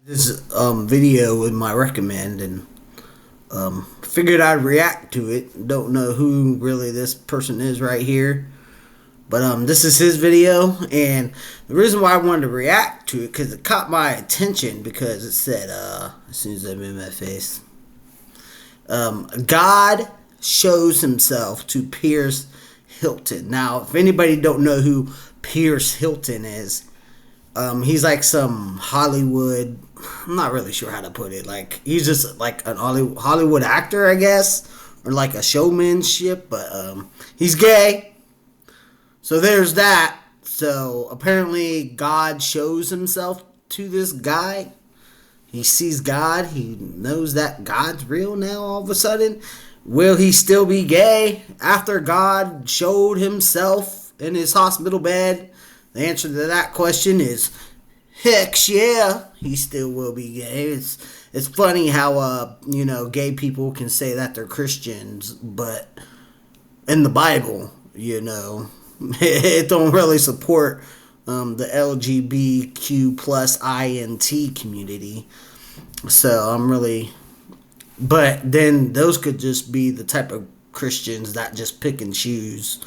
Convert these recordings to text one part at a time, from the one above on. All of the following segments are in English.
This video in my recommend and figured I'd react to it. Don't know who really this person is right here, but this is his video, and the reason why I wanted to react to it because it caught my attention because it said as soon as I made my face, God shows himself to Pierce Hilton. Now, if anybody don't know who Pierce Hilton is, he's like some Hollywood. I'm not really sure how to put it. Like he's just like an Hollywood actor, I guess, or like a showmanship. But he's gay. So there's that. So apparently God shows himself to this guy. He sees God. He knows that God's real now. All of a sudden, will he still be gay after God showed himself in his hospital bed? The answer to that question is heck yeah, he still will be gay. It's funny how gay people can say that they're Christians, but in the Bible, it don't really support the LGBTQ plus INT community. So but then those could just be the type of Christians that just pick and choose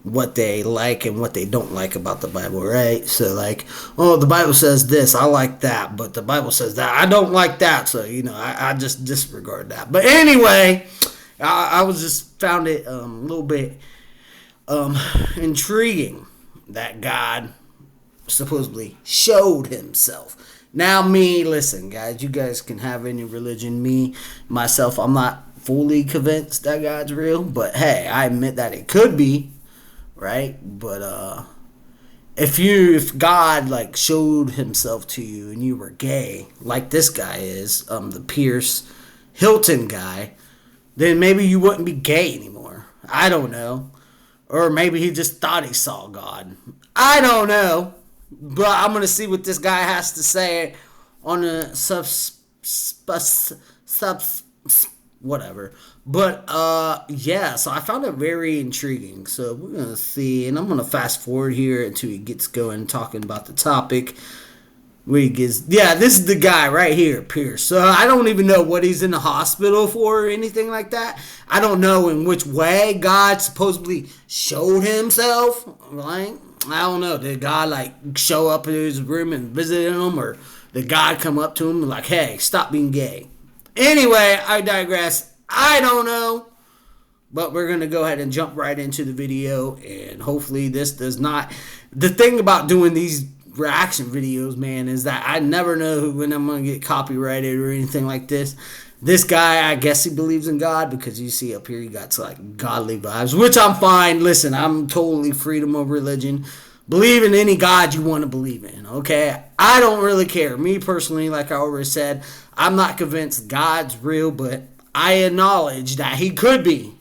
what they like and what they don't like about the Bible, right? So like, oh, the Bible says this, I like that, but the Bible says that, I don't like that, so I just disregard that. But anyway, I was just found it a little bit intriguing that God supposedly showed himself. Now listen guys, you guys can have any religion. Myself, I'm not fully convinced that God's real, but hey, I admit that it could be. Right, but if God like showed himself to you and you were gay, like this guy is, the Pierce Hilton guy, then maybe you wouldn't be gay anymore. I don't know, or maybe he just thought he saw God. I don't know, but I'm gonna see what this guy has to say on a whatever. But yeah, so I found it very intriguing. So we're gonna see, and I'm gonna fast forward here until he gets going talking about the topic. This is the guy right here, Pierce. So I don't even know what he's in the hospital for or anything like that. I don't know in which way God supposedly showed himself. Right? I don't know. Did God like show up in his room and visit him, or did God come up to him and like, hey, stop being gay? Anyway, I digress. I don't know. But we're going to go ahead and jump right into the video. And hopefully this does not... The thing about doing these reaction videos, man, is that I never know when I'm going to get copyrighted or anything like this. This guy, I guess he believes in God because you see up here he got like godly vibes, which I'm fine. Listen, I'm totally freedom of religion. Believe in any God you want to believe in, okay? I don't really care. Me personally, like I already said, I'm not convinced God's real, but I acknowledge that he could be,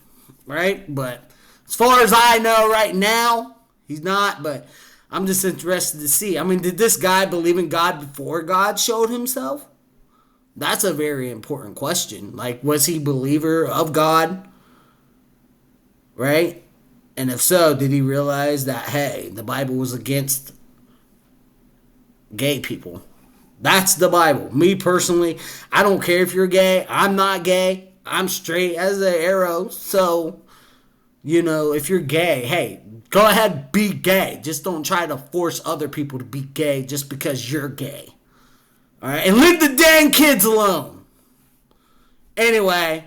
right? But as far as I know right now, he's not, but I'm just interested to see. I mean, did this guy believe in God before God showed himself? That's a very important question. Like, was he a believer of God? Right? And if so, did he realize that, hey, the Bible was against gay people? That's the Bible. Me personally, I don't care if you're gay. I'm not gay. I'm straight as an arrow. So, if you're gay, hey, go ahead, be gay. Just don't try to force other people to be gay just because you're gay. All right? And leave the dang kids alone. Anyway,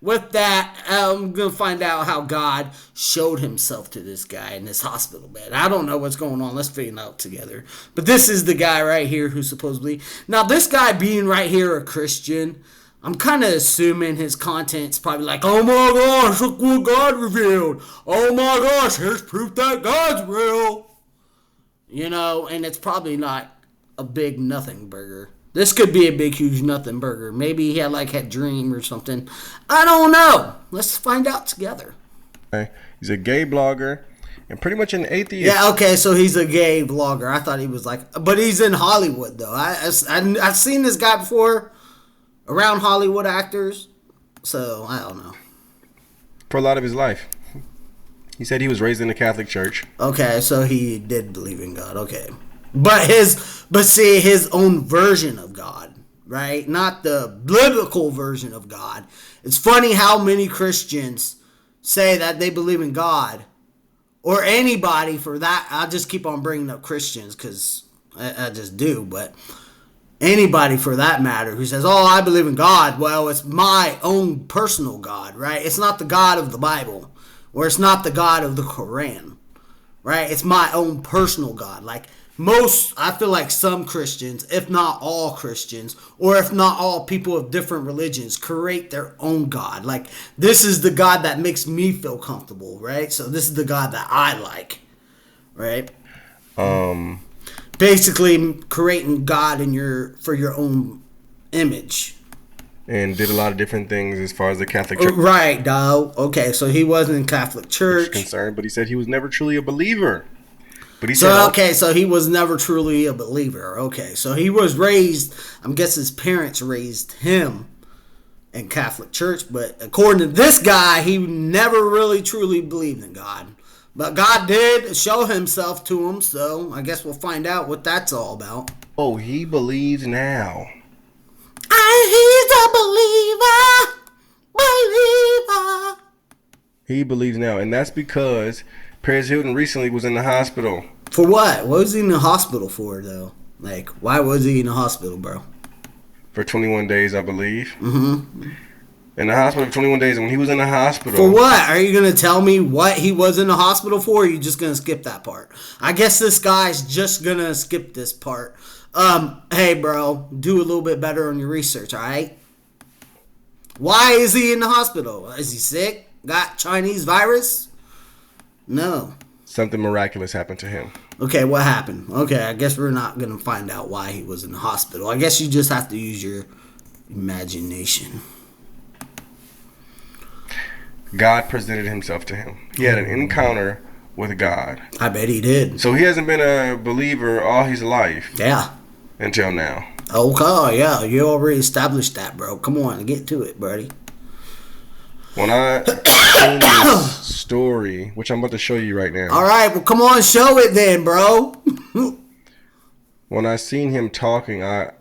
with that, I'm going to find out how God showed himself to this guy in this hospital bed. I don't know what's going on. Let's figure it out together. But this is the guy right here who supposedly... Now, this guy being right here a Christian, I'm kind of assuming his content's probably like, oh my gosh, look what God revealed. Oh my gosh, here's proof that God's real. And it's probably not a big nothing burger. This could be a big, huge nothing burger. Maybe he had a dream or something. I don't know. Let's find out together. He's a gay blogger and pretty much an atheist. Yeah, okay, so he's a gay blogger. I thought he was but he's in Hollywood, though. I've seen this guy before around Hollywood actors, so I don't know. For a lot of his life. He said he was raised in the Catholic Church. Okay, so he did believe in God. Okay. But see, his own version of God, right? Not the biblical version of God. It's funny how many Christians say that they believe in God, or anybody for that. I'll just keep on bringing up Christians because I just do, but anybody for that matter who says, oh, I believe in God, well, it's my own personal God, right? It's not the God of the Bible, or it's not the God of the Quran, right? It's my own personal God. Like I feel like some Christians, if not all Christians, or if not all people of different religions, create their own God. Like, this is the God that makes me feel comfortable, right? So this is the God that I like, right? Basically creating God for your own image. And did a lot of different things as far as the Catholic Church. Right, dog. Okay, so he wasn't in Catholic Church. Concerned, but he said he was never truly a believer. But he said, okay, so he was never truly a believer. Okay, so he was raised, I'm guessing his parents raised him in Catholic Church, but according to this guy, he never really truly believed in God. But God did show himself to him, so I guess we'll find out what that's all about. Oh, he believes now. He's a believer. He believes now, and that's because Paris Hilton recently was in the hospital. For what? What was he in the hospital for, though? Like, why was he in the hospital, bro? For 21 days, I believe. Mm-hmm. In the hospital for 21 days, and when he was in the hospital... For what? Are you going to tell me what he was in the hospital for, or are you just going to skip that part? I guess this guy's just going to skip this part. Hey, bro, do a little bit better on your research, all right? Why is he in the hospital? Is he sick? Got Chinese virus? No. Something miraculous happened to him. Okay, what happened? Okay, I guess we're not going to find out why he was in the hospital. I guess you just have to use your imagination. God presented himself to him. He had an encounter with God. I bet he did. So he hasn't been a believer all his life. Yeah. Until now. Okay, yeah. You already established that, bro. Come on, get to it, buddy. When I seen this story, which I'm about to show you right now. All right, well, come on, show it then, bro. When I seen him talking, I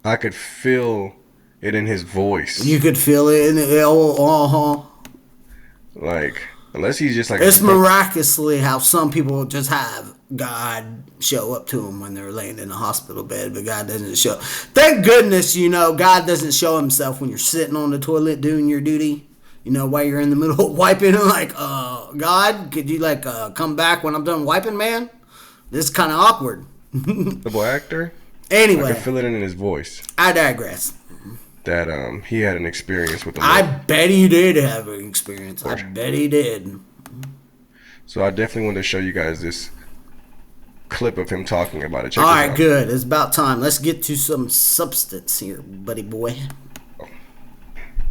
could feel it in his voice. You could feel it in the Like, unless he's just like... It's miraculously how some people just have God show up to them when they're laying in a hospital bed, but God doesn't show. Thank goodness, God doesn't show himself when you're sitting on the toilet doing your duty. While you're in the middle of wiping, like, God, could you, come back when I'm done wiping, man? This is kind of awkward. The boy actor? Anyway. I can feel it in his voice. I digress. That he had an experience with the Lord. I bet he did have an experience. I bet he did. So I definitely wanted to show you guys this clip of him talking about it. All right, good. It's about time. Let's get to some substance here, buddy boy.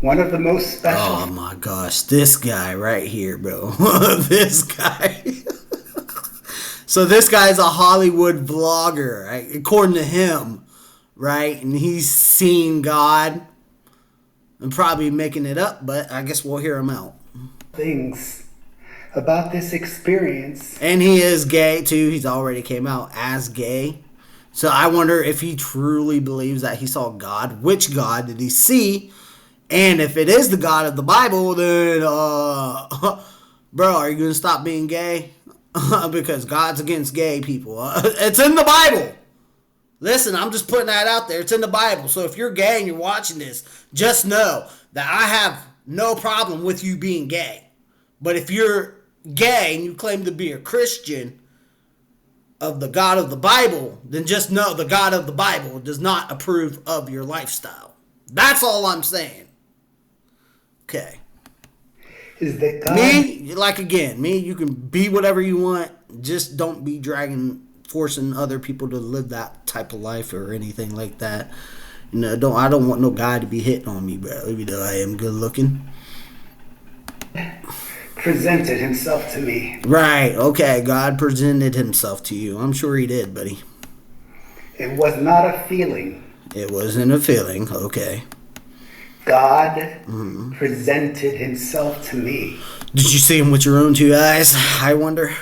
One of the most special. Oh my gosh, this guy right here, bro. This guy. So this guy's a Hollywood vlogger, right? According to him, right? And he's seen God. I'm probably making it up, but I guess we'll hear him out. Things about this experience. And he is gay too. He's already came out as gay. So I wonder if he truly believes that he saw God. Which God did he see? And if it is the God of the Bible, then, bro, are you going to stop being gay? Because God's against gay people. It's in the Bible. Listen, I'm just putting that out there. It's in the Bible. So if you're gay and you're watching this, just know that I have no problem with you being gay. But if you're gay and you claim to be a Christian of the God of the Bible, then just know the God of the Bible does not approve of your lifestyle. That's all I'm saying. Okay. Is that God? Me, you can be whatever you want. Just don't be forcing other people to live that type of life or anything like that. I don't want no guy to be hitting on me, bro. Even though I am good looking. Presented himself to me. Right. Okay. God presented himself to you. I'm sure he did, buddy. It was not a feeling. It wasn't a feeling. Okay. God presented himself to me. Did you see him with your own two eyes? I wonder.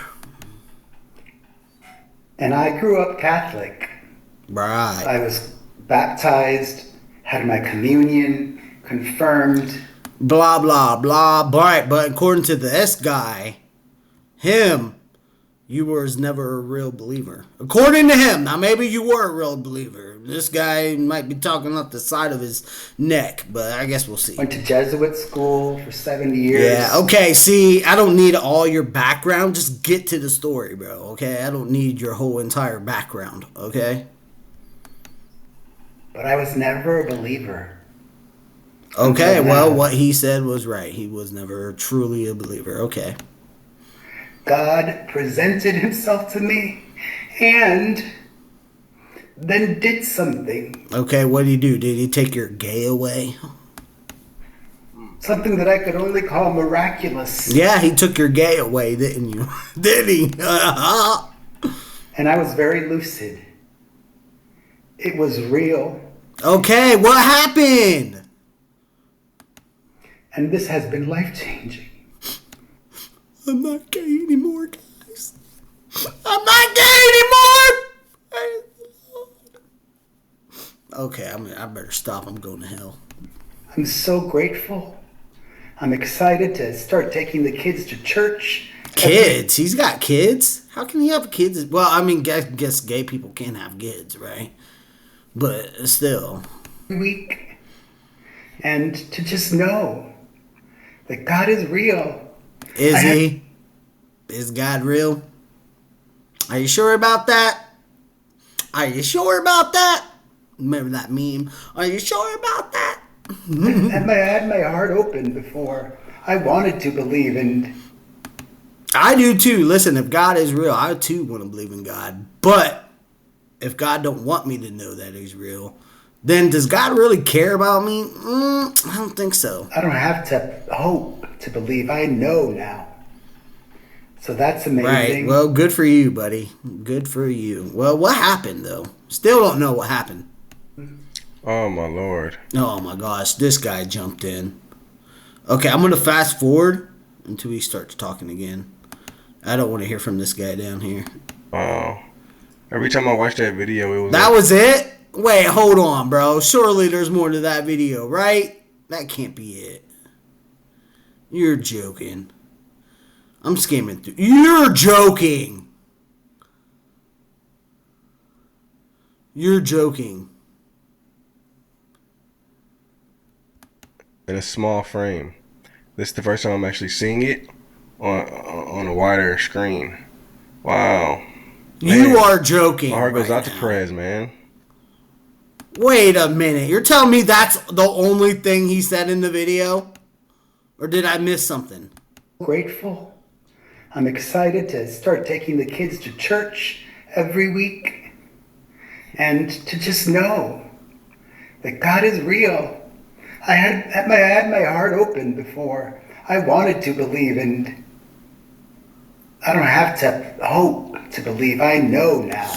And I grew up Catholic. Right. I was baptized, had my communion, confirmed. Blah, blah, blah. But according to this guy, him, you was never a real believer. According to him. Now, maybe you were a real believer. This guy might be talking off the side of his neck, but I guess we'll see. Went to Jesuit school for 7 years. Yeah, okay, see, I don't need all your background. Just get to the story, bro, okay? I don't need your whole entire background, okay? But I was never a believer. Okay, Until well, now. what he said was right. He was never truly a believer, okay. God presented himself to me and then did something. Okay, what did he do? Did he take your gay away? Something that I could only call miraculous. Yeah, he took your gay away, didn't you? Did he? And I was very lucid. It was real. Okay, what happened? And this has been life-changing. I'm not gay anymore, guys. I'm not gay anymore! Okay, I better stop. I'm going to hell. I'm so grateful. I'm excited to start taking the kids to church. Kids? He's got kids? How can he have kids? Well, I mean, guess gay people can have kids, right? But still. Every week. And to just know that God is real. Is he? Is God real? Are you sure about that? Are you sure about that? Remember that meme? Are you sure about that? And I had my heart open before. I wanted to believe, and I do too. Listen, if God is real, I too want to believe in God. But if God don't want me to know that he's real, then does God really care about me? I don't think so. I don't have to hope to believe. I know now. So that's amazing. Right. Well, good for you, buddy. Good for you. Well, what happened, though? Still don't know what happened. Oh, my Lord. Oh, my gosh. This guy jumped in. Okay, I'm going to fast forward until he starts talking again. I don't want to hear from this guy down here. Wow. Every time I watched that video, it was That like, was it? Wait, hold on, bro. Surely there's more to that video, right? That can't be it. You're joking. I'm skimming through. You're joking. You're joking. in a small frame. This is the first time I'm actually seeing it on a wider screen. Wow. You are joking. My heart goes right out to now. Perez, man. Wait a minute. You're telling me that's the only thing he said in the video? Or did I miss something? Grateful. I'm excited to start taking the kids to church every week and to just know that God is real. I had my heart open before. I wanted to believe, and I don't have to hope to believe. I know now.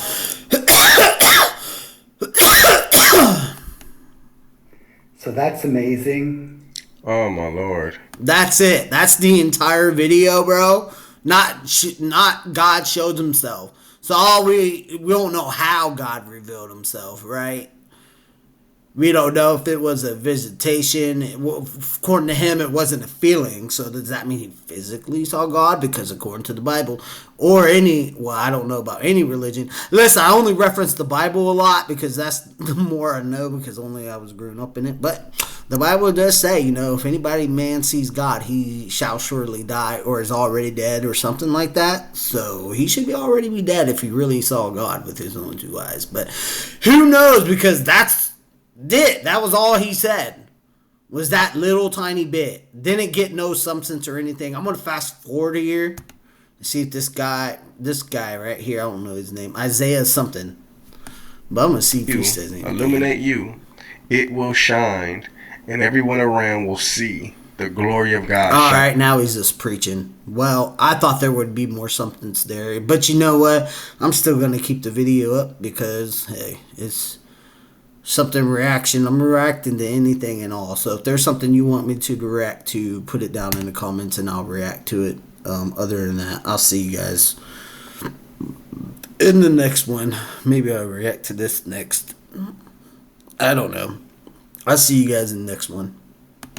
So that's amazing. Oh, my Lord. That's it. That's the entire video, bro. Not God showed himself. So all we don't know how God revealed himself, right? We don't know if it was a visitation. According to him, it wasn't a feeling. So does that mean he physically saw God? Because according to the Bible, or I don't know about any religion. Listen, I only reference the Bible a lot because that's the more I know because only I was growing up in it. But the Bible does say, if man sees God, he shall surely die or is already dead or something like that. So he should already be dead if he really saw God with his own two eyes. But who knows, because that's it. That was all he said. Was that little tiny bit. Didn't get no substance or anything. I'm going to fast forward here and see if this guy right here, I don't know his name, Isaiah something. But I'm going to see if he says anything. Illuminate you. It will shine, and everyone around will see the glory of God. All right, now he's just preaching. Well, I thought there would be more substance there. But you know what? I'm still going to keep the video up because, hey, it's something reaction. I'm reacting to anything and all. So if there's something you want me to react to, put it down in the comments and I'll react to it. Other than that, I'll see you guys. In the next one, maybe I'll react to this next. I don't know. I'll see you guys in the next one.